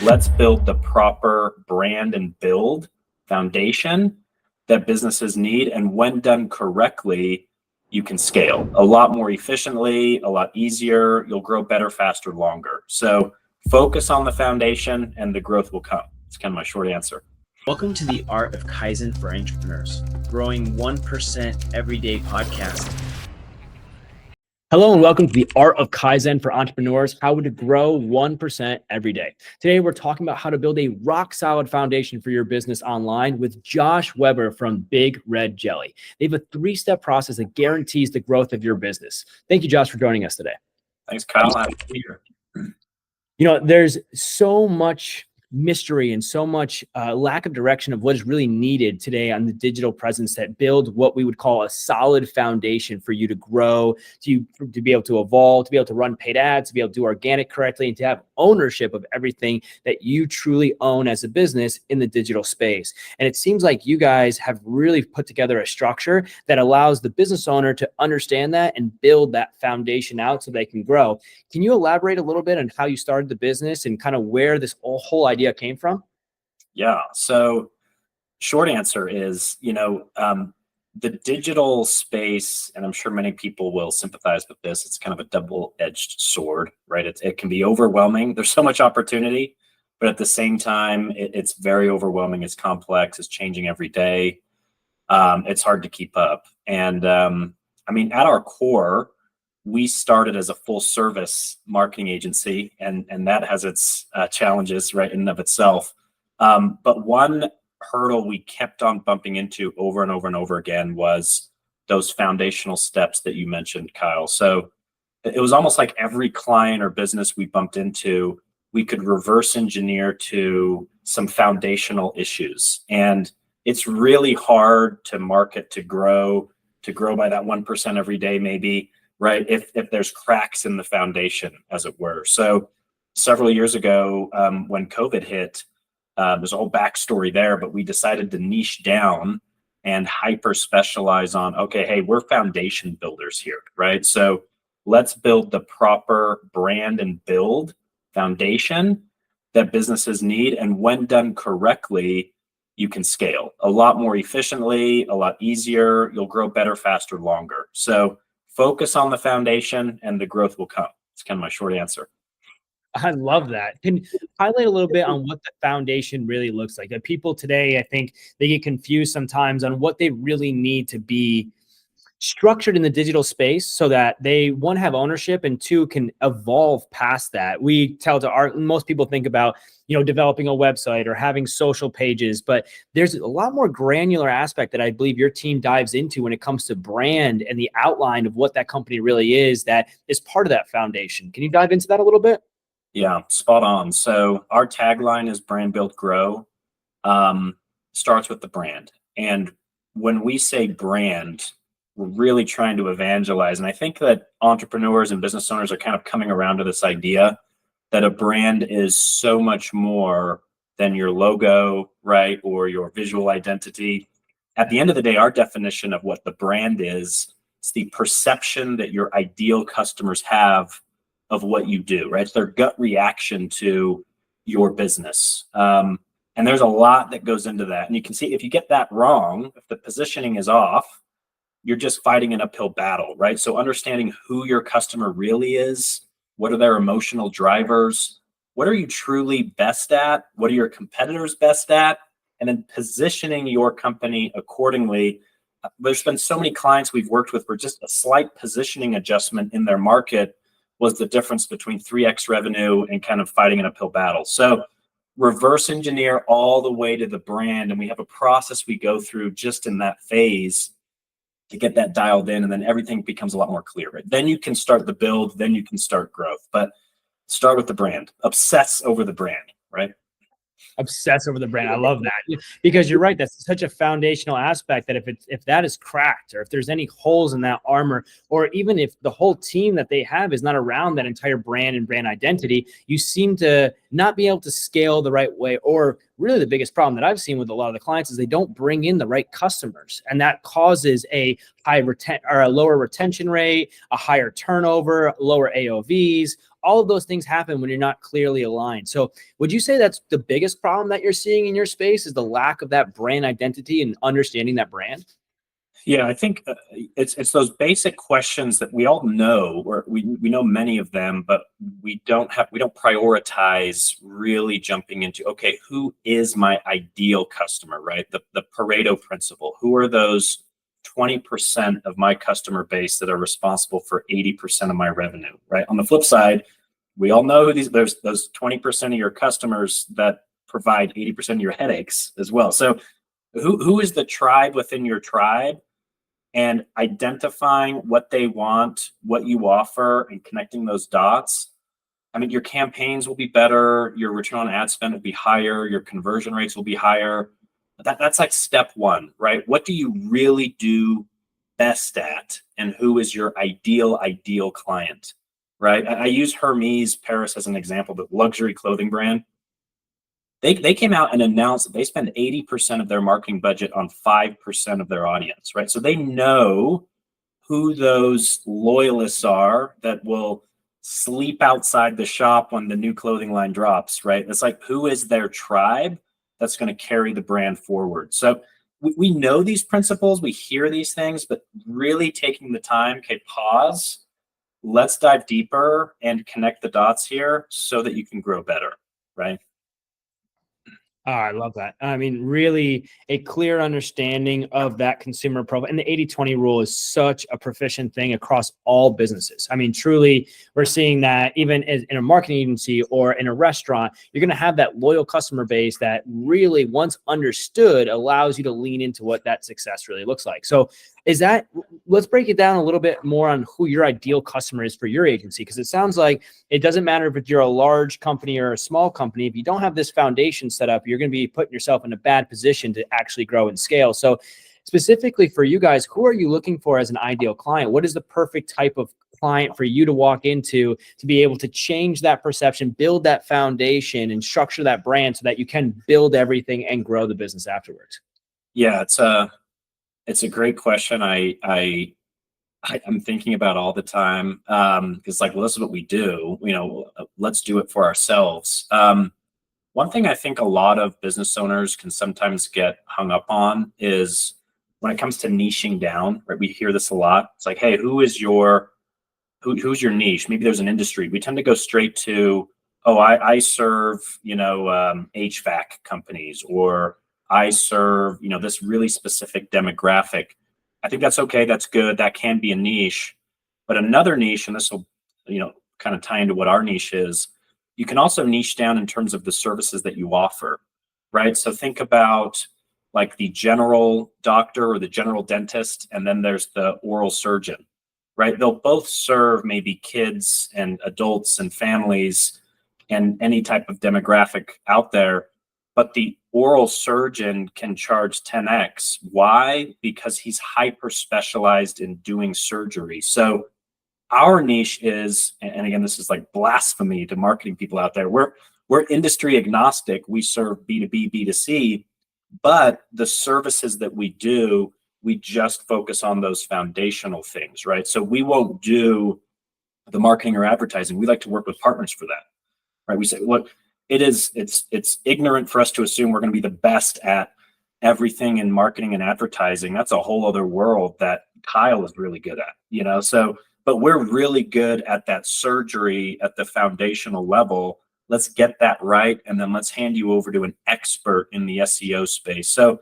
let's build the proper brand and build foundation that businesses need. And when done correctly, you can scale a lot more efficiently, a lot easier. You'll grow better, faster, longer. So focus on the foundation and the growth will come. It's kind of my short answer. Welcome to the Art of Kaizen for Entrepreneurs, growing 1% everyday podcast. Hello and welcome to the Art of Kaizen for Entrepreneurs, how to grow 1% every day. Today, we're talking about how to build a rock solid foundation for your business online with Josh Weber from Big Red Jelly. They have a 3-step process that guarantees the growth of your business. Thank you, Josh, for joining us today. Thanks, Kyle. Happy to be here. You know, there's so much mystery and so much lack of direction of what is really needed today on the digital presence that build what we would call a solid foundation for you to grow, to be able to evolve, to be able to run paid ads, to be able to do organic correctly, and to have ownership of everything that you truly own as a business in the digital space. And it seems like you guys have really put together a structure that allows the business owner to understand that and build that foundation out so they can grow. Can you elaborate a little bit on how you started the business and kind of where this whole idea came from? Yeah. So short answer is, the digital space, and I'm sure many people will sympathize with this, it's kind of a double-edged sword, right? It can be overwhelming. There's so much opportunity, but at the same time, it's very overwhelming. It's complex. It's changing every day. It's hard to keep up. And at our core, we started as a full service marketing agency, and that has its challenges right in and of itself. But one hurdle we kept on bumping into over and over and over again was those foundational steps that you mentioned, Kyle. So it was almost like every client or business we bumped into, we could reverse engineer to some foundational issues. And it's really hard to market, to grow by that 1% every day, maybe, right? If there's cracks in the foundation, as it were. So several years ago, when COVID hit, there's a whole backstory there, but we decided to niche down and hyper specialize on, okay, hey, we're foundation builders here, right? So let's build the proper brand and build foundation that businesses need. And when done correctly, you can scale a lot more efficiently, a lot easier. You'll grow better, faster, longer. So focus on the foundation and the growth will come. It's kind of my short answer. I love that. Can you highlight a little bit on what the foundation really looks like? People today, I think they get confused sometimes on what they really need to be structured in the digital space so that they, one, have ownership, and two, can evolve past that. We tell most people think about, developing a website or having social pages, but there's a lot more granular aspect that I believe your team dives into when it comes to brand and the outline of what that company really is that is part of that foundation. Can you dive into that a little bit? Yeah, spot on. So our tagline is brand, build, grow. Starts with the brand. And when we say brand, we're really trying to evangelize. And I think that entrepreneurs and business owners are kind of coming around to this idea that a brand is so much more than your logo, right? Or your visual identity. At the end of the day, our definition of what the brand is, it's the perception that your ideal customers have of what you do, right? It's their gut reaction to your business. And there's a lot that goes into that. And you can see if you get that wrong, if the positioning is off, you're just fighting an uphill battle, right? So understanding who your customer really is, what are their emotional drivers, what are you truly best at, what are your competitors best at, and then positioning your company accordingly. There's been so many clients we've worked with where just a slight positioning adjustment in their market was the difference between 3x revenue and kind of fighting an uphill battle. So reverse engineer all the way to the brand. And we have a process we go through just in that phase to get that dialed in, and then everything becomes a lot more clear, right? Then you can start the build, then you can start growth, but start with the brand, obsess over the brand, right? Obsess over the brand. I love that, because you're right. That's such a foundational aspect that if that is cracked, or if there's any holes in that armor, or even if the whole team that they have is not around that entire brand and brand identity, you seem to not be able to scale the right way. Or really the biggest problem that I've seen with a lot of the clients is they don't bring in the right customers, and that causes a lower retention rate, a higher turnover, lower AOVs, all of those things happen when you're not clearly aligned. So would you say that's the biggest problem that you're seeing in your space, is the lack of that brand identity and understanding that brand? Yeah, I think it's those basic questions that we all know, or we know many of them, but we don't prioritize really jumping into, okay, who is my ideal customer, right? The Pareto principle. Who are those 20% of my customer base that are responsible for 80% of my revenue, right? On the flip side, we all know who there's those 20% of your customers that provide 80% of your headaches as well. So who is the tribe within your tribe, and identifying what they want, what you offer, and connecting those dots. I mean, your campaigns will be better, your return on ad spend will be higher, your conversion rates will be higher. That's like step one, right? What do you really do best at, and who is your ideal client, right? I use Hermes Paris as an example, the luxury clothing brand. They came out and announced that they spend 80% of their marketing budget on 5% of their audience, right? So they know who those loyalists are that will sleep outside the shop when the new clothing line drops, right? It's like, who is their tribe that's going to carry the brand forward? So we know these principles, we hear these things, but really taking the time, okay, pause, let's dive deeper and connect the dots here so that you can grow better, right? Oh, I love that. I mean, really a clear understanding of that consumer profile. And the 80-20 rule is such a proficient thing across all businesses. I mean, truly, we're seeing that even in a marketing agency or in a restaurant, you're going to have that loyal customer base that really, once understood, allows you to lean into what that success really looks like. So let's break it down a little bit more on who your ideal customer is for your agency, because it sounds like it doesn't matter if you're a large company or a small company. If you don't have this foundation set up, you're going to be putting yourself in a bad position to actually grow and scale. So specifically for you guys, who are you looking for as an ideal client? What is the perfect type of client for you to walk into to be able to change that perception, build that foundation, and structure that brand so that you can build everything and grow the business afterwards? Yeah, it's a great question. I'm thinking about all the time. It's like, well, this is what we do. Let's do it for ourselves. One thing I think a lot of business owners can sometimes get hung up on is when it comes to niching down. Right? We hear this a lot. It's like, hey, who's your niche? Maybe there's an industry. We tend to go straight to, oh, I serve HVAC companies, or I serve this really specific demographic. I think that's okay. That's good. That can be a niche. But another niche, and this will, kind of tie into what our niche is, you can also niche down in terms of the services that you offer, right? So think about like the general doctor or the general dentist, and then there's the oral surgeon, right? They'll both serve maybe kids and adults and families and any type of demographic out there. But the oral surgeon can charge 10x. Why? Because he's hyper specialized in doing surgery. So our niche is, and again, this is like blasphemy to marketing people out there, we're industry agnostic. We serve B2B, B2C, but the services that we do, we just focus on those foundational things, right? So we won't do the marketing or advertising. We like to work with partners for that, right? We say, what it's ignorant for us to assume we're going to be the best at everything in marketing and advertising. That's a whole other world that Kyle is really good at, so, but we're really good at that surgery at the foundational level. Let's get that right. And then let's hand you over to an expert in the SEO space. So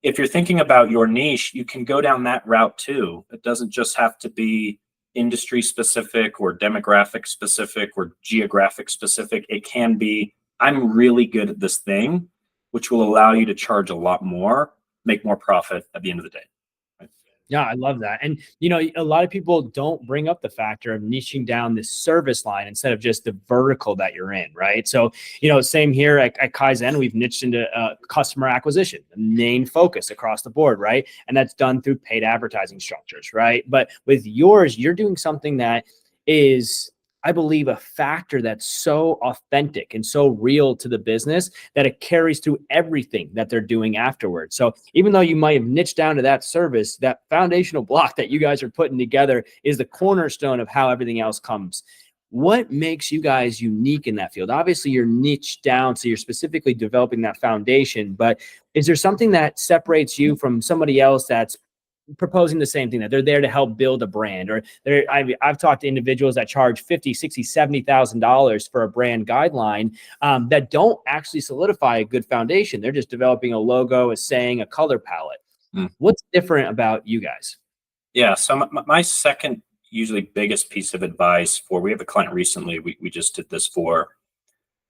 if you're thinking about your niche, you can go down that route too. It doesn't just have to be industry specific or demographic specific or geographic specific. It can be, I'm really good at this thing, which will allow you to charge a lot more, make more profit at the end of the day. Yeah, I love that. And, a lot of people don't bring up the factor of niching down this service line instead of just the vertical that you're in, right? So, same here at Kaizen, we've niched into customer acquisition, the main focus across the board, right? And that's done through paid advertising structures, right? But with yours, you're doing something that is, I believe, a factor that's so authentic and so real to the business that it carries through everything that they're doing afterwards. So even though you might have niched down to that service, that foundational block that you guys are putting together is the cornerstone of how everything else comes. What makes you guys unique in that field? Obviously, you're niche down, so you're specifically developing that foundation. But is there something that separates you from somebody else that's proposing the same thing, that they're there to help build a brand? Or I've talked to individuals that charge 50, 60, $70,000 for a brand guideline that don't actually solidify a good foundation. They're just developing a logo, a saying, a color palette. What's different about you guys? Yeah. So my second, usually biggest piece of advice we have a client recently, we just did this for,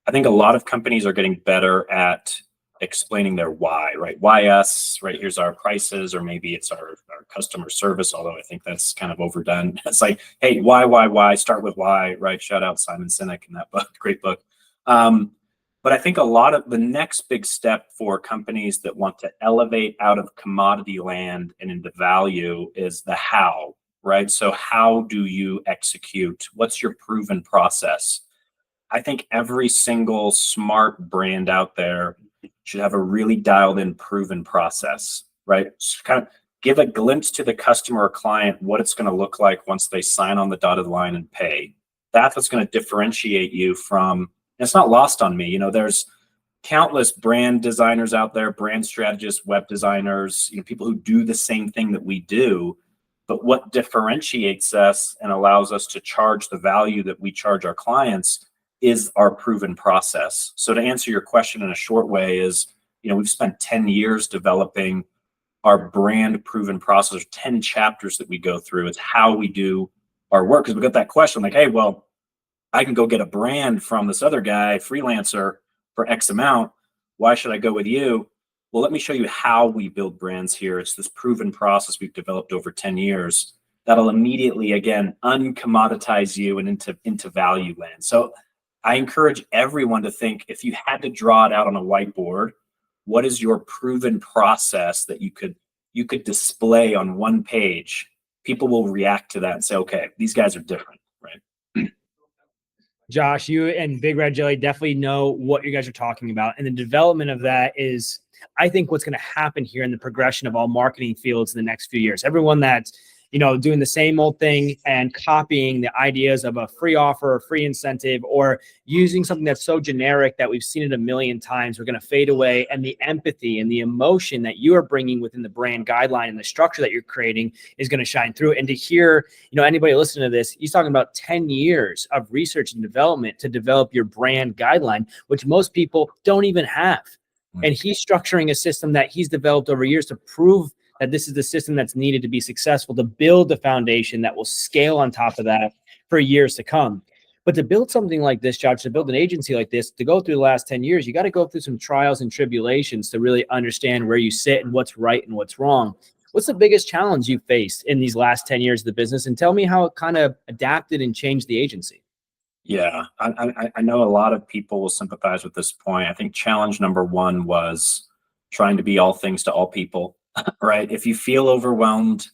I think a lot of companies are getting better at explaining their why, right? Why us, right? Here's our prices, or maybe it's our customer service, although I think that's kind of overdone. It's like, hey, why? Start with why, right? Shout out Simon Sinek in that book, great book. But I think a lot of the next big step for companies that want to elevate out of commodity land and into value is the how, right? So how do you execute? What's your proven process? I think every single smart brand out there should have a really dialed in proven process, right? So kind of give a glimpse to the customer or client what it's going to look like once they sign on the dotted line and pay. That's what's going to differentiate you from, it's not lost on me. There's countless brand designers out there, brand strategists, web designers, people who do the same thing that we do. But what differentiates us and allows us to charge the value that we charge our clients is our proven process. So to answer your question in a short way is, we've spent 10 years developing our brand proven process, 10 chapters that we go through. It's how we do our work. Because we got that question like, hey, well, I can go get a brand from this other guy, freelancer, for X amount. Why should I go with you? Well, let me show you how we build brands here. It's this proven process we've developed over 10 years that'll immediately, again, uncommoditize you and into value land. So I encourage everyone to think, if you had to draw it out on a whiteboard, what is your proven process that you could display on one page? People will react to that and say, okay, these guys are different, right? Josh, you and Big Red Jelly definitely know what you guys are talking about. And the development of that is, I think, what's going to happen here in the progression of all marketing fields in the next few years. Everyone that's, doing the same old thing and copying the ideas of a free offer, a free incentive, or using something that's so generic that we've seen it a million times, we're going to fade away. And the empathy and the emotion that you are bringing within the brand guideline and the structure that you're creating is going to shine through. And to hear, anybody listening to this, he's talking about 10 years of research and development to develop your brand guideline, which most people don't even have. And he's structuring a system that he's developed over years to prove that this is the system that's needed to be successful, to build the foundation that will scale on top of that for years to come. But to build something like this, Josh, to build an agency like this, to go through the last 10 years, you got to go through some trials and tribulations to really understand where you sit and what's right and what's wrong. What's the biggest challenge you faced in these last 10 years of the business? And tell me how it kind of adapted and changed the agency. Yeah, I know a lot of people will sympathize with this point. I think challenge number one was trying to be all things to all people, right? If you feel overwhelmed,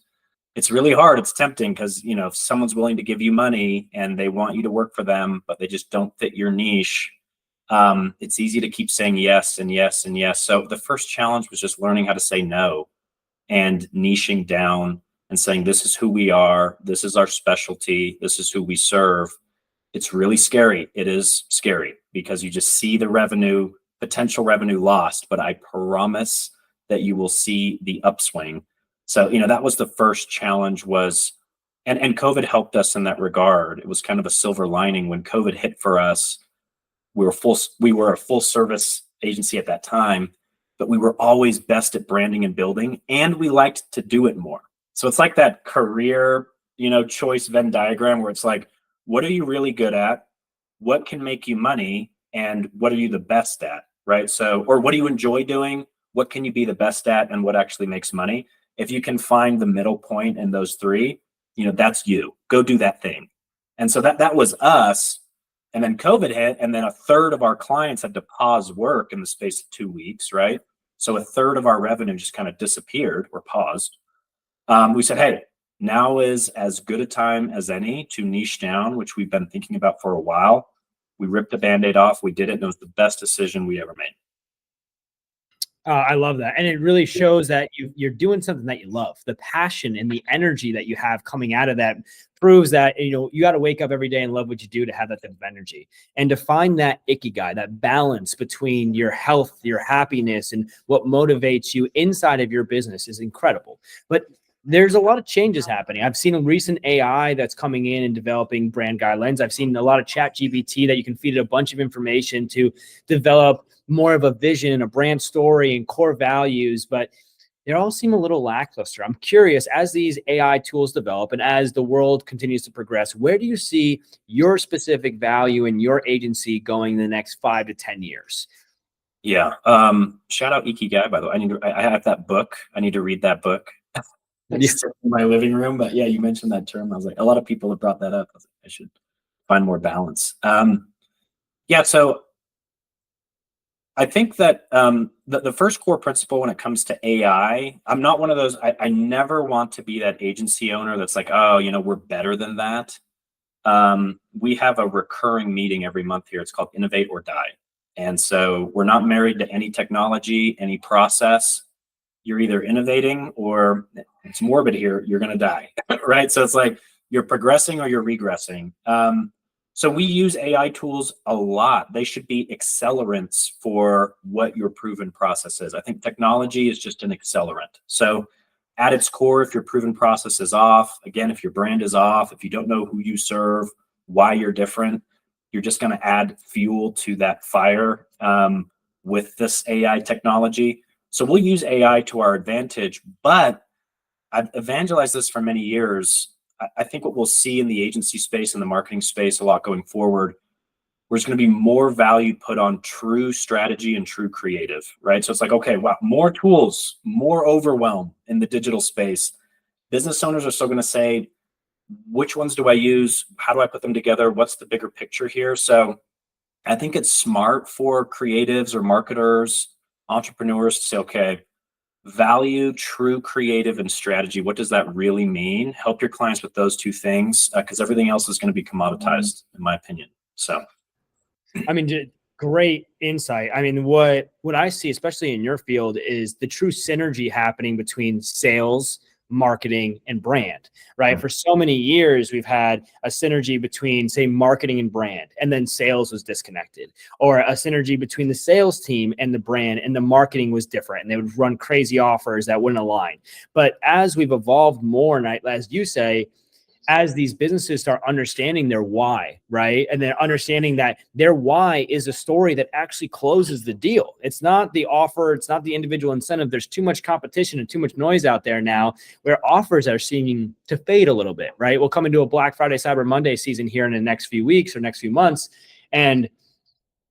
it's really hard. It's tempting because, if someone's willing to give you money and they want you to work for them, but they just don't fit your niche, it's easy to keep saying yes and yes and yes. So the first challenge was just learning how to say no and niching down and saying, this is who we are. This is our specialty. This is who we serve. It's really scary. It is scary because you just see the potential revenue lost, but I promise that you will see the upswing. So, that was the first challenge and COVID helped us in that regard. It was kind of a silver lining when COVID hit for us. We were a full service agency at that time, but we were always best at branding and building, and we liked to do it more. So it's like that career, choice Venn diagram where it's like, what are you really good at? What can make you money? And what are you the best at? Right. So, or what do you enjoy doing? What can you be the best at? And what actually makes money? If you can find the middle point in those three, that's you. Go do that thing. And so that was us. And then COVID hit, and then a third of our clients had to pause work in the space of 2 weeks. Right. So a third of our revenue just kind of disappeared or paused. We said, hey, now is as good a time as any to niche down, which we've been thinking about for a while. We ripped the Band-Aid off. We did it, and it was the best decision we ever made. I love that. And it really shows that you're doing something that you love. The passion and the energy that you have coming out of that proves that, you got to wake up every day and love what you do to have that type of energy. And to find that ikigai, that balance between your health, your happiness, and what motivates you inside of your business is incredible. But there's a lot of changes happening. I've seen a recent AI that's coming in and developing brand guidelines. I've seen a lot of chat GPT that you can feed it a bunch of information to develop more of a vision, a brand story, and core values, but they all seem a little lackluster. I'm curious, as these AI tools develop and as the world continues to progress, where do you see your specific value in your agency going in the next 5 to 10 years? Yeah. Shout out Ikigai, by the way. I have that book. I need to read that book. It's in my living room. But yeah, you mentioned that term. I was like, a lot of people have brought that up. I was like, I should find more balance. Yeah. So I think that the first core principle when it comes to AI, I'm not one of those. I never want to be that agency owner that's like, oh, we're better than that. We have a recurring meeting every month here. It's called Innovate or Die. And so we're not married to any technology, any process. You're either innovating or, it's morbid here, you're going to die, right? So it's like you're progressing or you're regressing. So we use AI tools a lot. They should be accelerants for what your proven process is. I think technology is just an accelerant. So at its core, if your proven process is off, again, if your brand is off, if you don't know who you serve, why you're different, you're just going to add fuel to that fire with this AI technology. So we'll use AI to our advantage, but I've evangelized this for many years. I think what we'll see in the agency space and the marketing space a lot going forward, there's going to be more value put on true strategy and true creative, right? So it's like, okay, wow, more tools, more overwhelm in the digital space. Business owners are still going to say, which ones do I use? How do I put them together? What's the bigger picture here? So I think it's smart for creatives or marketers, entrepreneurs to say, okay, value, true creative, and strategy. What does that really mean? Help your clients with those two things, because everything else is going to be commoditized, in my opinion. So, I mean, great insight. I mean, what I see, especially in your field, is the true synergy happening between sales, marketing, and brand, right? For so many years, we've had a synergy between, say, marketing and brand, and then sales was disconnected, or a synergy between the sales team and the brand, and the marketing was different, and they would run crazy offers that wouldn't align. But as we've evolved more, and as you say, as these businesses start understanding their why, right? And they're understanding that their why is a story that actually closes the deal. It's not the offer. It's not the individual incentive. There's too much competition and too much noise out there now where offers are seeming to fade a little bit, right? We'll come into a Black Friday, Cyber Monday season here in the next few weeks or next few months. And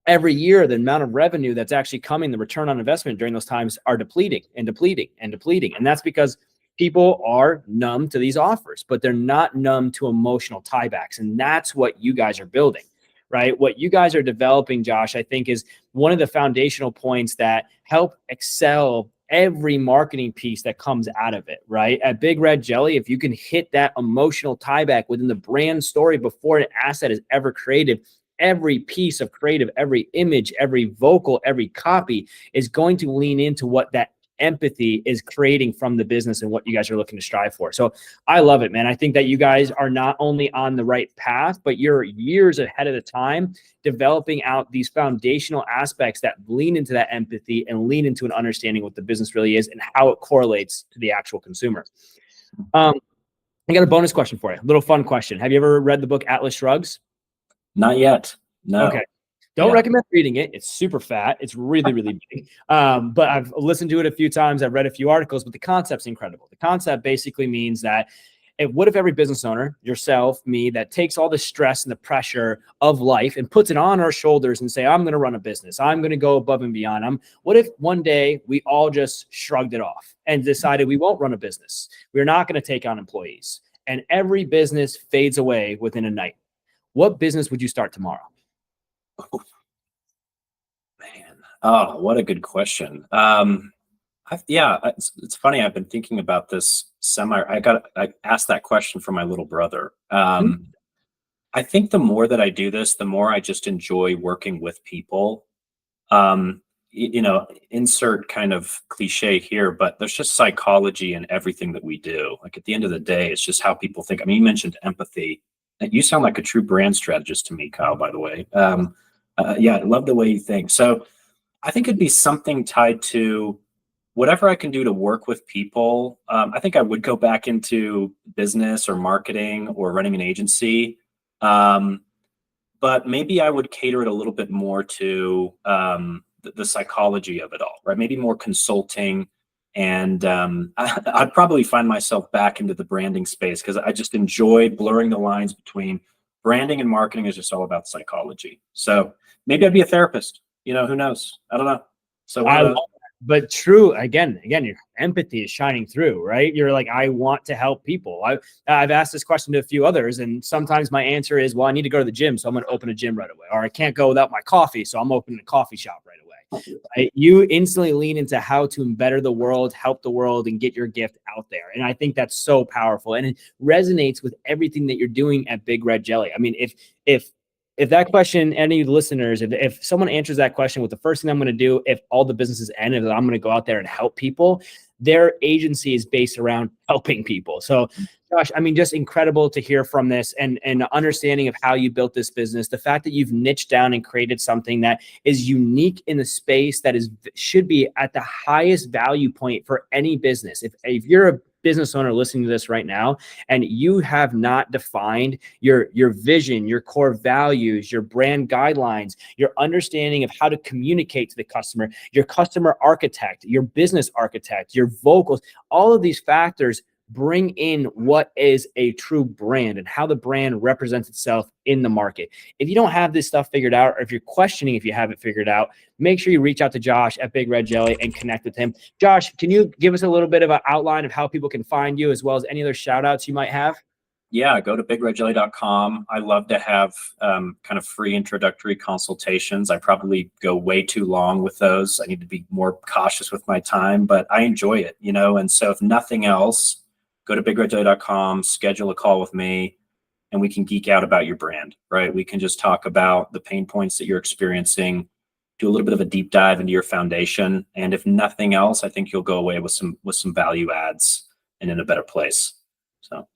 every year, the amount of revenue that's actually coming, the return on investment during those times are depleting and depleting and depleting. And that's because people are numb to these offers, but they're not numb to emotional tiebacks. And that's what you guys are building, right? What you guys are developing, Josh, I think is one of the foundational points that help excel every marketing piece that comes out of it, right? At Big Red Jelly, if you can hit that emotional tieback within the brand story before an asset is ever created, every piece of creative, every image, every vocal, every copy is going to lean into what that empathy is creating from the business and what you guys are looking to strive for. So I love it, man. I think that you guys are not only on the right path, but you're years ahead of the time developing out these foundational aspects that lean into that empathy and lean into an understanding what the business really is and how it correlates to the actual consumer. I got a bonus question for you. A little fun question. Have you ever read the book Atlas Shrugs? not yet. No. Okay. Don't recommend reading it. It's super fat. It's really, really big. But I've listened to it a few times. I've read a few articles, but the concept's incredible. The concept basically means that what if every business owner, yourself, me, that takes all the stress and the pressure of life and puts it on our shoulders and say, I'm going to run a business. I'm going to go above and beyond. What if one day we all just shrugged it off and decided we won't run a business? We're not going to take on employees. And every business fades away within a night. What business would you start tomorrow? Oh, man. Oh, what a good question. It's funny. I've been thinking about this I asked that question from my little brother. I think the more that I do this, the more I just enjoy working with people. insert kind of cliche here, but there's just psychology in everything that we do. Like at the end of the day, it's just how people think. I mean, you mentioned empathy. You sound like a true brand strategist to me, Kyle, by the way. Yeah, I love the way you think. So I think it'd be something tied to whatever I can do to work with people. I think I would go back into business or marketing or running an agency. But maybe I would cater it a little bit more to the psychology of it all, right? Maybe more consulting. And I'd probably find myself back into the branding space because I just enjoy blurring the lines between branding and marketing is just all about psychology. So maybe I'd be a therapist. Who knows? I don't know. So but true, again, your empathy is shining through, right? You're like, I want to help people. I've asked this question to a few others, and sometimes my answer is, well, I need to go to the gym, so I'm going to open a gym right away. Or I can't go without my coffee, so I'm opening a coffee shop right away. Right? You instantly lean into how to better the world, help the world, and get your gift out there. And I think that's so powerful. And it resonates with everything that you're doing at Big Red Jelly. I mean, if that question, any listeners, if someone answers that question with the first thing I'm going to do, if all the businesses end, is I'm going to go out there and help people, their agency is based around helping people. So Josh, I mean, just incredible to hear from this and understanding of how you built this business, the fact that you've niched down and created something that is unique in the space that should be at the highest value point for any business. If you're a business owner listening to this right now and you have not defined your vision, your core values, your brand guidelines, your understanding of how to communicate to the customer, your customer architect, your business architect, your vocals, all of these factors bring in what is a true brand and how the brand represents itself in the market. If you don't have this stuff figured out, or if you're questioning if you have it figured out, make sure you reach out to Josh at Big Red Jelly and connect with him. Josh, can you give us a little bit of an outline of how people can find you, as well as any other shout outs you might have? Yeah, go to bigredjelly.com. I love to have kind of free introductory consultations. I probably go way too long with those. I need to be more cautious with my time, but I enjoy it, and so if nothing else, go to bigredjelly.com, schedule a call with me, and we can geek out about your brand, right? We can just talk about the pain points that you're experiencing, do a little bit of a deep dive into your foundation. And if nothing else, I think you'll go away with some value adds and in a better place. So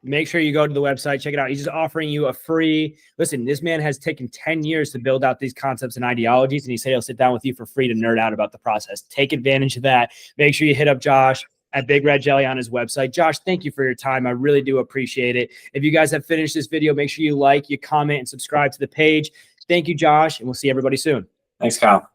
make sure you go to the website, check it out. He's just offering you a free, listen, this man has taken 10 years to build out these concepts and ideologies, and he said he'll sit down with you for free to nerd out about the process. Take advantage of that. Make sure you hit up Josh at Big Red Jelly on his website. Josh, thank you for your time. I really do appreciate it. If you guys have finished this video, make sure you like, you comment, and subscribe to the page. Thank you, Josh, and we'll see everybody soon. Thanks, Kyle.